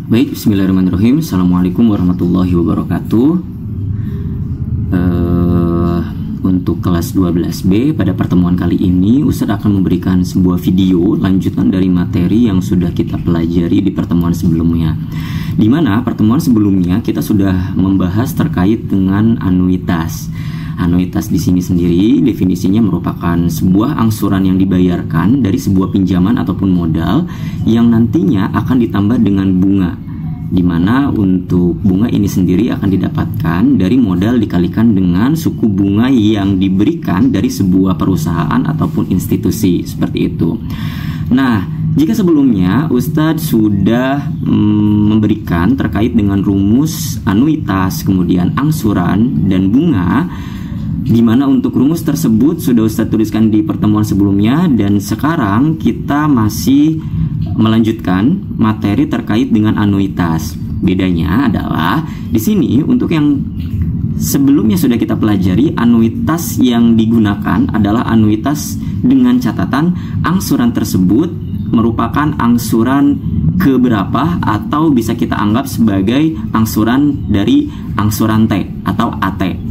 Baik, bismillahirrahmanirrahim. Assalamualaikum warahmatullahi wabarakatuh. Untuk kelas 12B pada pertemuan kali ini Ustadz akan memberikan sebuah video lanjutan dari materi yang sudah kita pelajari di pertemuan sebelumnya. Di mana pertemuan sebelumnya kita sudah membahas terkait dengan anuitas. Anuitas di sini sendiri definisinya merupakan sebuah angsuran yang dibayarkan dari sebuah pinjaman ataupun modal yang nantinya akan ditambah dengan bunga, di mana untuk bunga ini sendiri akan didapatkan dari modal dikalikan dengan suku bunga yang diberikan dari sebuah perusahaan ataupun institusi, seperti itu. Nah, jika sebelumnya Ustadz sudah memberikan terkait dengan rumus anuitas, kemudian angsuran dan bunga, di mana untuk rumus tersebut sudah Ustadz tuliskan di pertemuan sebelumnya, dan sekarang kita masih melanjutkan materi terkait dengan anuitas. Bedanya adalah di sini untuk yang sebelumnya sudah kita pelajari, anuitas yang digunakan adalah anuitas dengan catatan angsuran tersebut merupakan angsuran keberapa, atau bisa kita anggap sebagai angsuran dari angsuran T atau AT.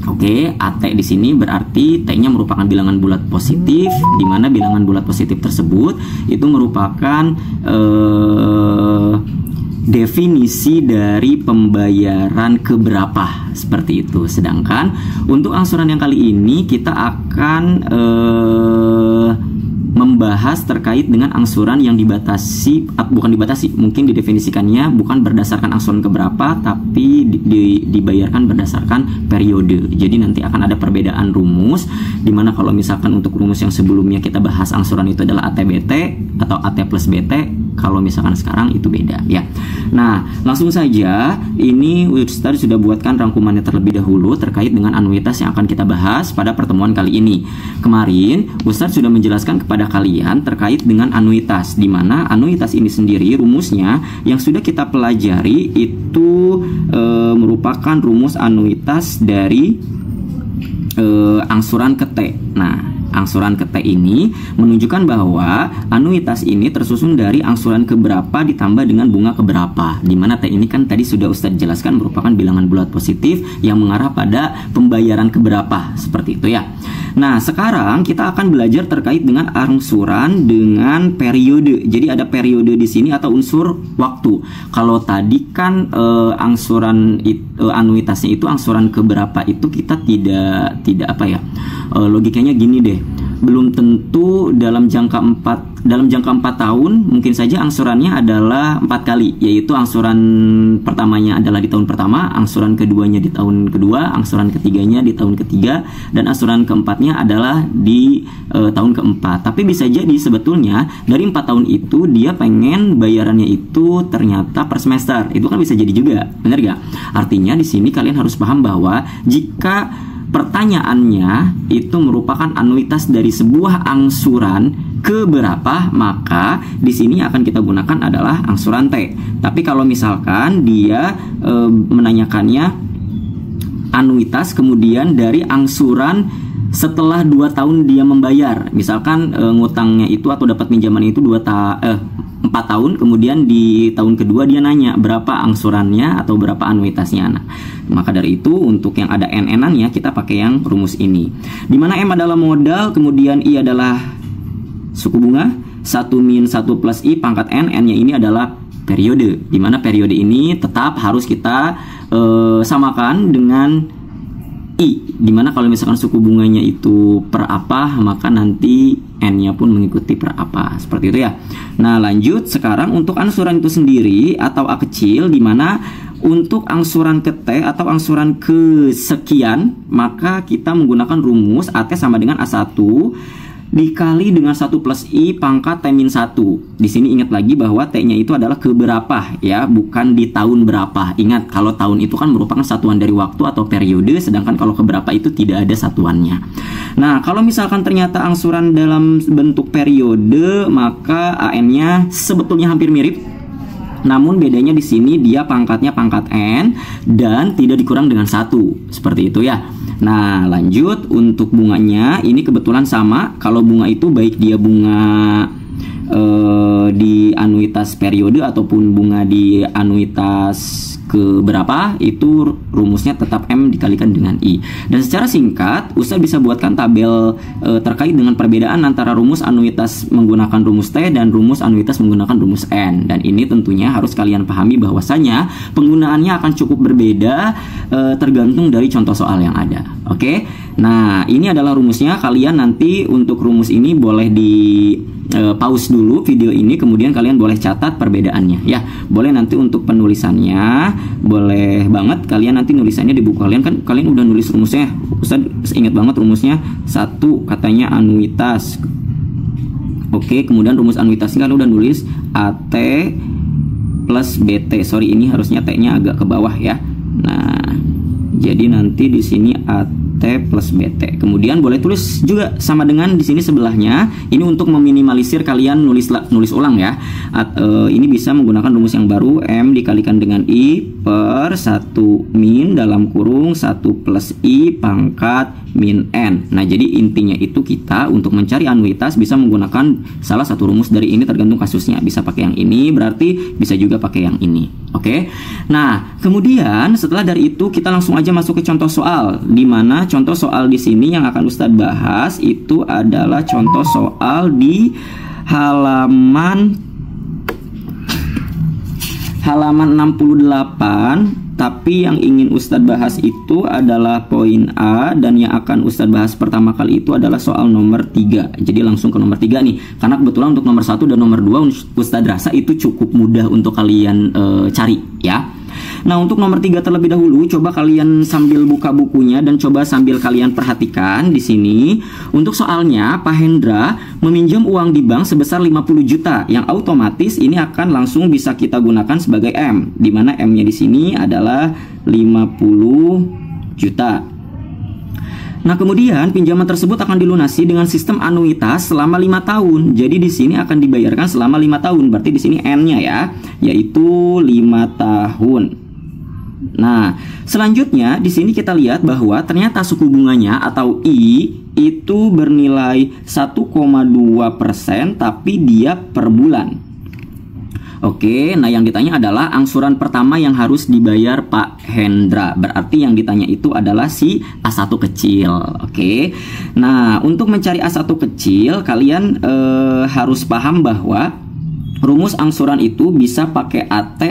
Oke, AT di sini berarti T-nya merupakan bilangan bulat positif, di mana bilangan bulat positif tersebut itu merupakan definisi dari pembayaran keberapa, seperti itu. Sedangkan untuk angsuran yang kali ini kita akan membahas terkait dengan angsuran yang bukan dibatasi, mungkin didefinisikannya bukan berdasarkan angsuran keberapa, tapi dibayarkan berdasarkan periode. Jadi nanti akan ada perbedaan rumus, dimana kalau misalkan untuk rumus yang sebelumnya kita bahas angsuran itu adalah AT-BT atau AT plus BT, kalau misalkan sekarang itu beda ya. Nah, langsung saja, ini Ustadz sudah buatkan rangkumannya terlebih dahulu terkait dengan anuitas yang akan kita bahas pada pertemuan kali ini. Kemarin Ustadz sudah menjelaskan kepada kalian terkait dengan anuitas, di mana anuitas ini sendiri rumusnya yang sudah kita pelajari itu merupakan rumus anuitas dari angsuran ke T. Nah, angsuran ke T ini menunjukkan bahwa anuitas ini tersusun dari angsuran keberapa ditambah dengan bunga keberapa, di mana T ini kan tadi sudah Ustadz jelaskan merupakan bilangan bulat positif yang mengarah pada pembayaran keberapa, seperti itu ya. Nah, sekarang kita akan belajar terkait dengan angsuran dengan periode. Jadi ada periode di sini atau unsur waktu. Kalau tadi kan angsuran anuitasnya itu angsuran keberapa itu kita tidak apa ya? Logikanya gini deh. Belum tentu dalam jangka 4 tahun mungkin saja angsurannya adalah 4 kali, yaitu angsuran pertamanya adalah di tahun pertama, angsuran keduanya di tahun kedua, angsuran ketiganya di tahun ketiga, dan angsuran keempatnya adalah di tahun keempat. Tapi bisa jadi sebetulnya dari 4 tahun itu dia pengen bayarannya itu ternyata per semester. Itu kan bisa jadi juga, benar gak? Artinya di sini kalian harus paham bahwa jika pertanyaannya itu merupakan anuitas dari sebuah angsuran keberapa, maka di sini akan kita gunakan adalah angsuran T. Tapi kalau misalkan dia menanyakannya anuitas kemudian dari angsuran setelah 2 tahun dia membayar, misalkan ngutangnya itu atau dapat pinjaman itu 4 tahun, kemudian di tahun kedua dia nanya berapa angsurannya atau berapa anuitasnya. Nah, maka dari itu untuk yang ada n-an-nya kita pakai yang rumus ini, dimana M adalah modal, kemudian I adalah suku bunga, 1 min 1 plus I pangkat N, N-nya ini adalah periode, dimana periode ini tetap harus kita samakan dengan I, dimana kalau misalkan suku bunganya itu per apa, maka nanti N-nya pun mengikuti per apa, seperti itu ya. Nah, lanjut sekarang untuk angsuran itu sendiri atau A kecil, dimana untuk angsuran ke T atau angsuran ke sekian, maka kita menggunakan rumus AT sama dengan A1 dikali dengan 1 plus I pangkat T-1. Di sini ingat lagi bahwa T-nya itu adalah keberapa ya, bukan di tahun berapa. Ingat, kalau tahun itu kan merupakan satuan dari waktu atau periode, sedangkan kalau keberapa itu tidak ada satuannya. Nah, kalau misalkan ternyata angsuran dalam bentuk periode, maka AN-nya sebetulnya hampir mirip. Namun bedanya di sini dia pangkatnya pangkat N dan tidak dikurang dengan 1, seperti itu ya. Nah, lanjut untuk bunganya ini kebetulan sama. Kalau bunga itu baik dia bunga di anuitas periode ataupun bunga di anuitas ke berapa, itu rumusnya tetap M dikalikan dengan I. Dan secara singkat Ustadz bisa buatkan tabel terkait dengan perbedaan antara rumus anuitas menggunakan rumus T dan rumus anuitas menggunakan rumus N. Dan ini tentunya harus kalian pahami bahwasanya penggunaannya akan cukup berbeda tergantung dari contoh soal yang ada. Oke. Nah, ini adalah rumusnya. Kalian nanti untuk rumus ini boleh di pause dulu video ini, kemudian kalian boleh catat perbedaannya ya. Boleh nanti untuk penulisannya, boleh banget kalian nanti nulisannya di buku kalian. Kan kalian udah nulis rumusnya, Ustadz ingat banget rumusnya. Satu katanya anuitas. Oke, kemudian rumus anuitasnya kalian udah nulis AT plus BT. Sorry, ini harusnya T-nya agak ke bawah ya. Nah, jadi nanti di sini AT plus BT. Kemudian boleh tulis juga sama dengan di sini sebelahnya. Ini untuk meminimalisir kalian nulis ulang ya. Ini bisa menggunakan rumus yang baru, M dikalikan dengan I per 1 min dalam kurung 1 plus I pangkat min N. Nah, jadi intinya itu kita untuk mencari anuitas bisa menggunakan salah satu rumus dari ini, tergantung kasusnya. Bisa pakai yang ini, berarti bisa juga pakai yang ini. Oke. Nah, kemudian setelah dari itu kita langsung aja masuk ke contoh soal, di mana contoh soal di sini yang akan Ustadz bahas itu adalah contoh soal di halaman 68. Tapi yang ingin Ustadz bahas itu adalah poin A, dan yang akan Ustadz bahas pertama kali itu adalah soal nomor 3. Jadi langsung ke nomor 3 nih, karena kebetulan untuk nomor 1 dan nomor 2 Ustadz rasa itu cukup mudah untuk kalian cari ya. Nah, untuk nomor 3 terlebih dahulu, coba kalian sambil buka bukunya dan coba sambil kalian perhatikan di sini. Untuk soalnya, Pak Hendra meminjam uang di bank sebesar 50 juta, yang otomatis ini akan langsung bisa kita gunakan sebagai M, di mana M-nya di sini adalah 50 juta. Nah, kemudian pinjaman tersebut akan dilunasi dengan sistem anuitas selama 5 tahun. Jadi di sini akan dibayarkan selama 5 tahun. Berarti di sini N-nya ya, yaitu 5 tahun. Nah, selanjutnya di sini kita lihat bahwa ternyata suku bunganya atau I itu bernilai 1,2%, tapi dia per bulan. Oke, nah yang ditanya adalah angsuran pertama yang harus dibayar Pak Hendra. Berarti yang ditanya itu adalah si A1 kecil. Oke. Nah, untuk mencari A1 kecil, kalian harus paham bahwa rumus angsuran itu bisa pakai AT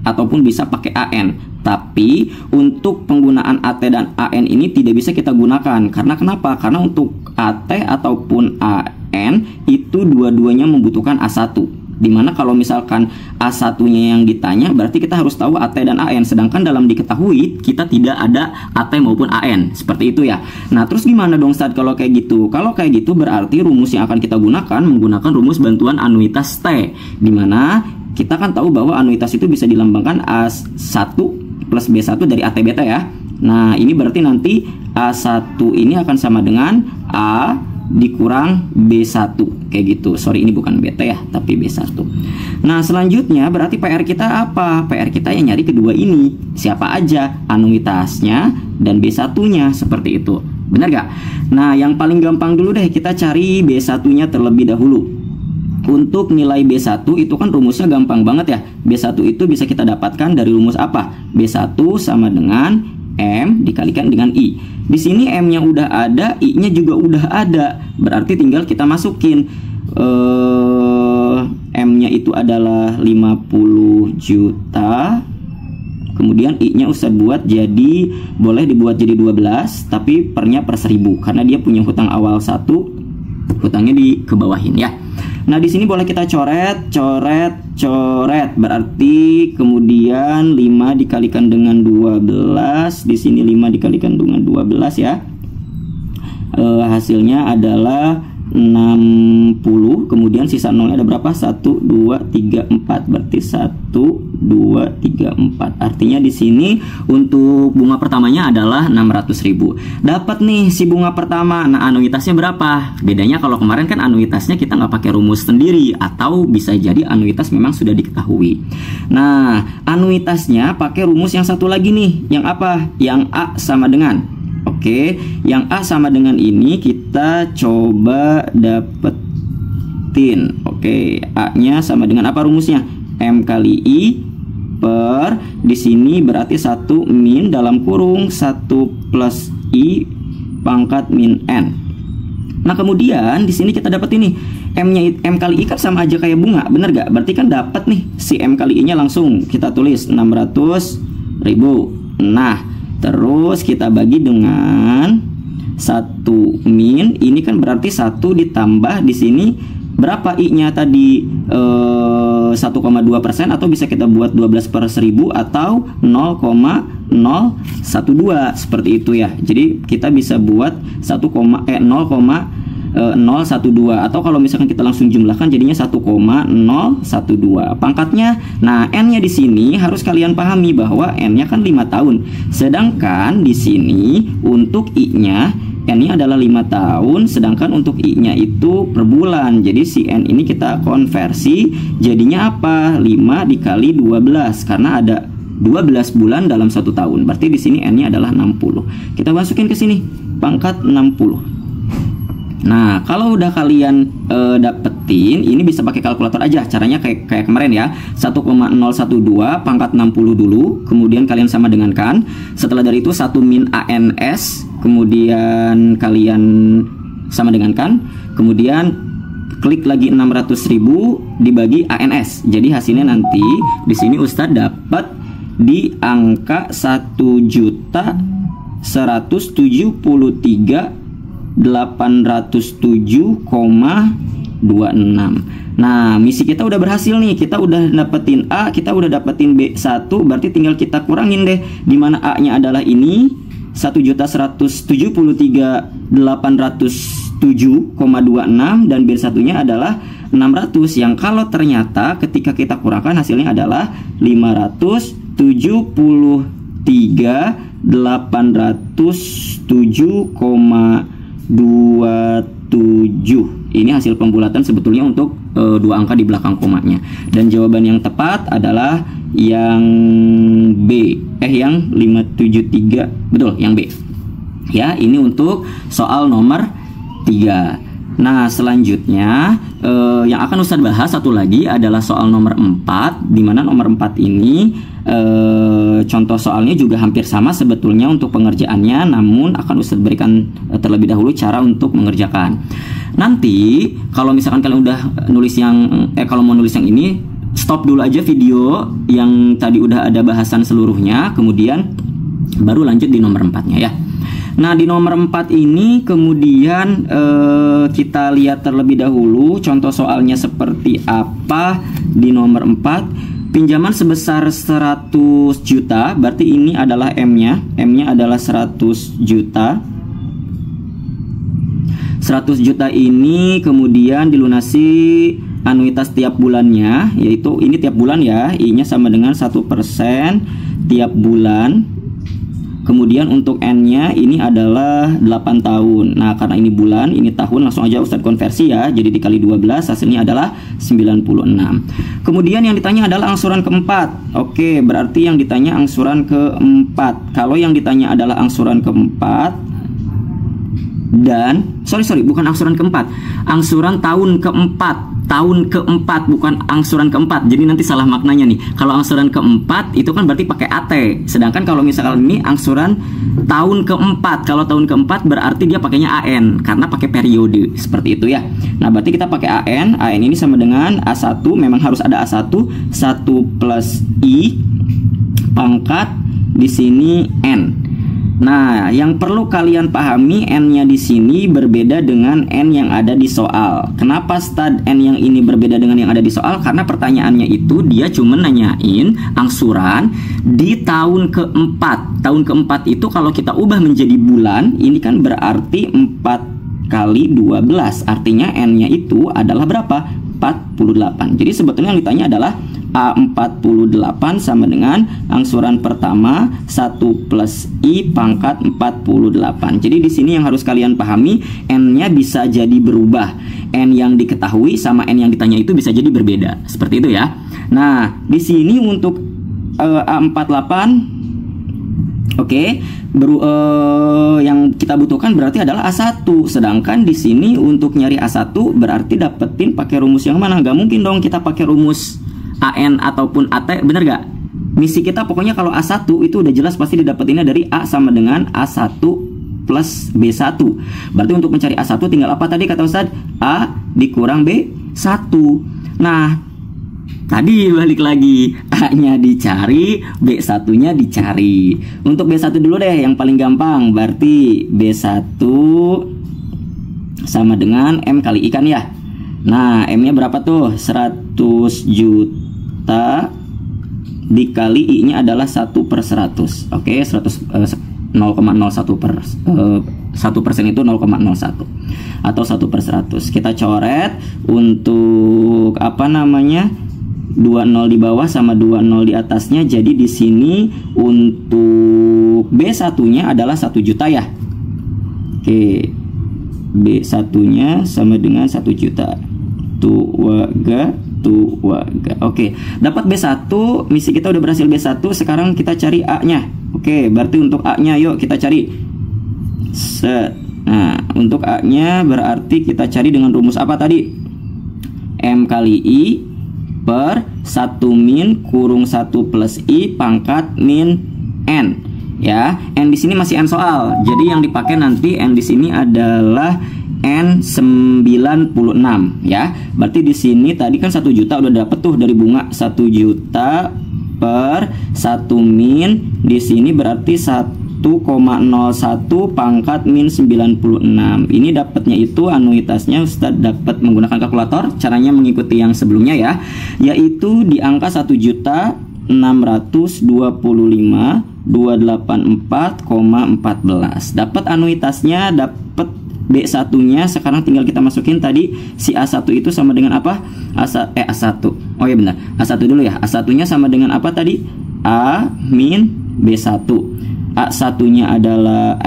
ataupun bisa pakai AN. Tapi untuk penggunaan AT dan AN ini tidak bisa kita gunakan. Karena kenapa? Karena untuk AT ataupun AN itu dua-duanya membutuhkan A1. Dimana kalau misalkan A1-nya yang ditanya, berarti kita harus tahu AT dan AN. Sedangkan dalam diketahui kita tidak ada AT maupun AN. Seperti itu ya. Nah, terus gimana dong Ustadz kalau kayak gitu? Kalau kayak gitu berarti rumus yang akan kita gunakan menggunakan rumus bantuan anuitas T. Dimana kita kan tahu bahwa anuitas itu bisa dilambangkan A1 plus B1 dari AT beta ya. Nah, ini berarti nanti A1 ini akan sama dengan A dikurang B1 kayak gitu. Sorry, ini bukan beta ya, tapi B1. Nah, selanjutnya berarti PR kita apa? PR kita yang nyari kedua ini. Siapa aja? Anuitasnya dan B1-nya, seperti itu. Benar gak? Nah, yang paling gampang dulu deh kita cari B1-nya terlebih dahulu. Untuk nilai B1 itu kan rumusnya gampang banget ya. B1 itu bisa kita dapatkan dari rumus apa? B1 sama dengan M dikalikan dengan I. Di sini M-nya udah ada, I-nya juga udah ada. Berarti tinggal kita masukin M-nya itu adalah 50 juta. Kemudian I-nya Ustadz buat jadi, boleh dibuat jadi 12, tapi pernya per 1000 karena dia punya hutang awal 1, hutangnya di kebawahin ya. Nah, di sini boleh kita coret. Berarti kemudian 5 dikalikan dengan 12. Di sini 5 dikalikan dengan 12 ya. Hasilnya adalah 60. Kemudian sisa nolnya ada berapa? 1, 2, 3, 4. Berarti 1, 2, 3, 4. Artinya di sini untuk bunga pertamanya adalah 600.000. Dapat nih si bunga pertama. Nah, anuitasnya berapa? Bedanya kalau kemarin kan anuitasnya kita nggak pakai rumus sendiri, atau bisa jadi anuitas memang sudah diketahui. Nah, anuitasnya pakai rumus yang satu lagi nih. Yang apa? Yang A sama dengan. Oke, yang A sama dengan ini kita coba dapat dapetin. Oke, A-nya sama dengan apa rumusnya? M kali I per, di sini berarti 1 min dalam kurung 1 plus I pangkat min N. Nah, kemudian di sini kita dapat ini M kali I kan sama aja kayak bunga, bener gak? Berarti kan dapat nih si M kali I nya langsung kita tulis 600.000. Nah, terus kita bagi dengan 1 min, ini kan berarti 1 ditambah di sini berapa I nya tadi 1,2% atau bisa kita buat 12 per 1000 atau 0,012 seperti itu ya. Jadi kita bisa buat 0,012 atau kalau misalkan kita langsung jumlahkan jadinya 1,012 pangkatnya. Nah, N-nya di sini harus kalian pahami bahwa N-nya kan 5 tahun. Sedangkan di sini untuk I-nya N-nya adalah 5 tahun, sedangkan untuk I-nya itu per bulan. Jadi si N ini kita konversi jadinya apa? 5 dikali 12 karena ada 12 bulan dalam 1 tahun. Berarti di sini N-nya adalah 60. Kita masukin ke sini pangkat 60. Nah, kalau udah kalian dapetin, ini bisa pakai kalkulator aja. Caranya kayak kemarin ya. 1,012 pangkat 60 dulu, kemudian kalian sama dengankan. Setelah dari itu 1 min ANS, kemudian kalian sama dengankan. Kemudian klik lagi 600.000 dibagi ANS. Jadi hasilnya nanti di sini Ustadz dapat di angka 1.173.807,26. Nah, misi kita udah berhasil nih. Kita udah dapetin A, kita udah dapetin B1, berarti tinggal kita kurangin deh. Dimana A-nya adalah ini 1.173.807,26 dan B1-nya adalah 600. Yang kalau ternyata ketika kita kurangkan hasilnya adalah 573.807,27. Ini hasil pembulatan sebetulnya untuk 2 angka di belakang komanya. Dan jawaban yang tepat adalah yang B. Yang 573. Betul, yang B. Ya, ini untuk soal nomor 3. Nah, selanjutnya yang akan Ustadz bahas satu lagi adalah soal nomor 4, di mana nomor 4 ini contoh soalnya juga hampir sama sebetulnya untuk pengerjaannya, namun akan Ustadz berikan terlebih dahulu cara untuk mengerjakan. Nanti kalau misalkan kalian udah nulis yang kalau mau nulis yang ini, stop dulu aja video yang tadi udah ada bahasan seluruhnya, kemudian baru lanjut di nomor 4-nya ya. Nah, di nomor 4 ini kemudian kita lihat terlebih dahulu contoh soalnya seperti apa. Di nomor 4, pinjaman sebesar 100 juta, berarti ini adalah M-nya. M-nya adalah 100 juta. 100 juta ini kemudian dilunasi anuitas tiap bulannya, yaitu ini tiap bulan ya, I-nya sama dengan 1% tiap bulan. Kemudian untuk N-nya ini adalah 8 tahun. Nah, karena ini bulan, ini tahun, langsung aja Ustadz konversi ya. Jadi dikali 12 hasilnya adalah 96. Kemudian yang ditanya adalah angsuran keempat. Oke, berarti yang ditanya angsuran keempat. Kalau yang ditanya adalah angsuran keempat dan bukan angsuran keempat, angsuran tahun keempat, bukan angsuran keempat. Jadi nanti salah maknanya nih. Kalau angsuran keempat itu kan berarti pakai AT, sedangkan kalau misalkan ini angsuran tahun keempat, kalau tahun keempat berarti dia pakainya AN karena pakai periode seperti itu ya. Nah, berarti kita pakai AN. AN ini sama dengan A1, memang harus ada A1, 1 plus I pangkat di sini N. Nah, yang perlu kalian pahami, N-nya di sini berbeda dengan N yang ada di soal. Kenapa Stad N yang ini berbeda dengan yang ada di soal? Karena pertanyaannya itu dia cuma nanyain angsuran di tahun keempat. Tahun keempat itu kalau kita ubah menjadi bulan, ini kan berarti 4 kali 12. Artinya N-nya itu adalah berapa? 48. Jadi sebetulnya yang ditanya adalah A48 sama dengan angsuran pertama 1 plus I pangkat 48. Jadi di sini yang harus kalian pahami, N-nya bisa jadi berubah. N yang diketahui sama N yang ditanya itu bisa jadi berbeda. Seperti itu ya. Nah, di sini untuk A48 Oke, yang kita butuhkan berarti adalah A1. Sedangkan di sini untuk nyari A1 berarti dapetin pakai rumus yang mana? Gak mungkin dong kita pakai rumus AN ataupun AT, bener gak? Misi kita pokoknya kalau A1 itu udah jelas pasti didapetinnya dari A sama dengan A1 plus B1. Berarti untuk mencari A1 tinggal apa tadi kata Ustadz? A dikurang B1. Nah, tadi balik lagi, A-nya dicari, B1-nya dicari. Untuk B1 dulu deh, yang paling gampang. Berarti B1 sama dengan M kali I kan ya. Nah, M-nya berapa tuh? 100 juta dikali I-nya adalah 1/100. Oke, 0,01 per 1% itu 0,01 atau 1/100. Kita coret untuk apa namanya? 20 di bawah sama 20 di atasnya. Jadi di sini untuk B1-nya adalah 1 juta ya. Oke. B1-nya sama dengan 1 juta. Tuwaga. Oke, dapat B1, misi kita udah berhasil B1. Sekarang kita cari A-nya. Oke, berarti untuk A-nya yuk kita cari. Nah, untuk A-nya berarti kita cari dengan rumus apa tadi? M kali I per 1 min kurung 1 plus I pangkat min N. Ya, N di sini masih N soal. Jadi yang dipakai nanti N di sini adalah N96 ya. Berarti di sini tadi kan 1 juta udah dapet tuh dari bunga. 1 juta per 1 min di sini berarti 1,01 pangkat min 96. Ini dapatnya itu anuitasnya Ustadz dapat menggunakan kalkulator. Caranya mengikuti yang sebelumnya ya, yaitu di angka 1.625.284,14. Dapat anuitasnya, dapat B1-nya. Sekarang tinggal kita masukin tadi si A1 itu sama dengan apa? A1. Oh ya benar. A1 dulu ya. A1-nya sama dengan apa tadi? A min B1. A1-nya adalah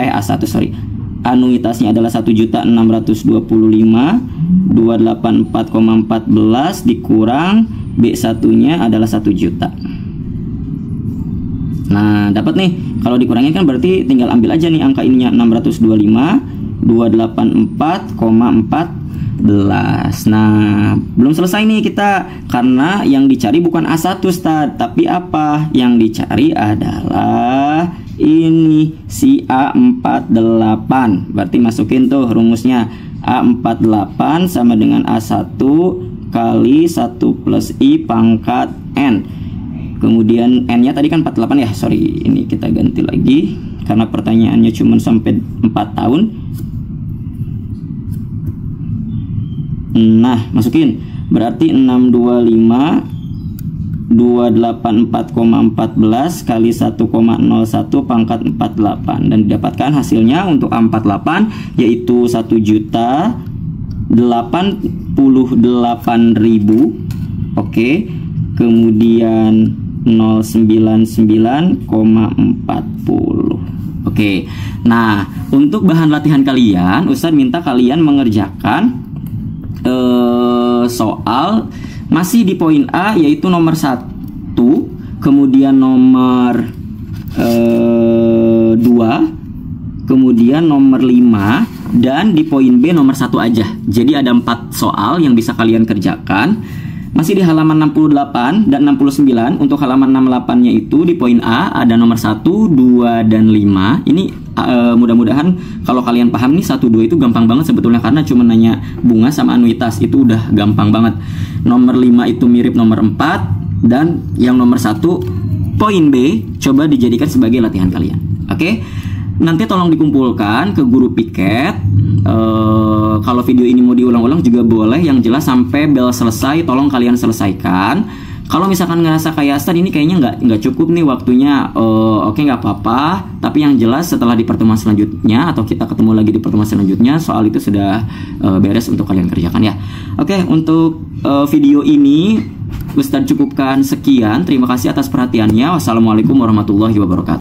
anuitasnya adalah 1.625.284,14 dikurang B1-nya adalah 1 juta. Nah, dapat nih. Kalau dikurangin kan berarti tinggal ambil aja nih angka ininya 625.284,14. Nah, belum selesai nih kita, karena yang dicari bukan A1 Ustadz, tapi apa? Yang dicari adalah ini si A48. Berarti masukin tuh rumusnya. A48 sama dengan A1 kali 1 plus I pangkat N. Kemudian N-nya tadi kan 48 ya. Sorry, ini kita ganti lagi karena pertanyaannya cuma sampai 4 tahun. Nah, masukin. Berarti 625.284,14 kali 1,01 pangkat 48. Dan didapatkan hasilnya untuk A48 yaitu 1.088.000. Oke. Kemudian 099,40. Oke. Nah, untuk bahan latihan kalian, Ustadz minta kalian mengerjakan soal masih di poin A, yaitu nomor 1, kemudian nomor 2, kemudian nomor 5, dan di poin B nomor 1 aja. Jadi ada 4 soal yang bisa kalian kerjakan. Masih di halaman 68 dan 69. Untuk halaman 68-nya itu di poin A ada nomor 1, 2, dan 5. Ini mudah-mudahan kalau kalian paham nih 1, 2 itu gampang banget sebetulnya, karena cuma nanya bunga sama anuitas, itu udah gampang banget. Nomor 5 itu mirip nomor 4, dan yang nomor 1 poin B coba dijadikan sebagai latihan kalian. Oke? Nanti tolong dikumpulkan ke guru piket. Kalau video ini mau diulang-ulang juga boleh, yang jelas sampai bel selesai tolong kalian selesaikan. Kalau misalkan ngerasa kayak Ustadz ini kayaknya nggak cukup nih waktunya, oke, nggak apa-apa. Tapi yang jelas setelah di pertemuan selanjutnya atau kita ketemu lagi di pertemuan selanjutnya, soal itu sudah beres untuk kalian kerjakan ya. Oke, untuk video ini Ustadz cukupkan sekian. Terima kasih atas perhatiannya. Wassalamualaikum warahmatullahi wabarakatuh.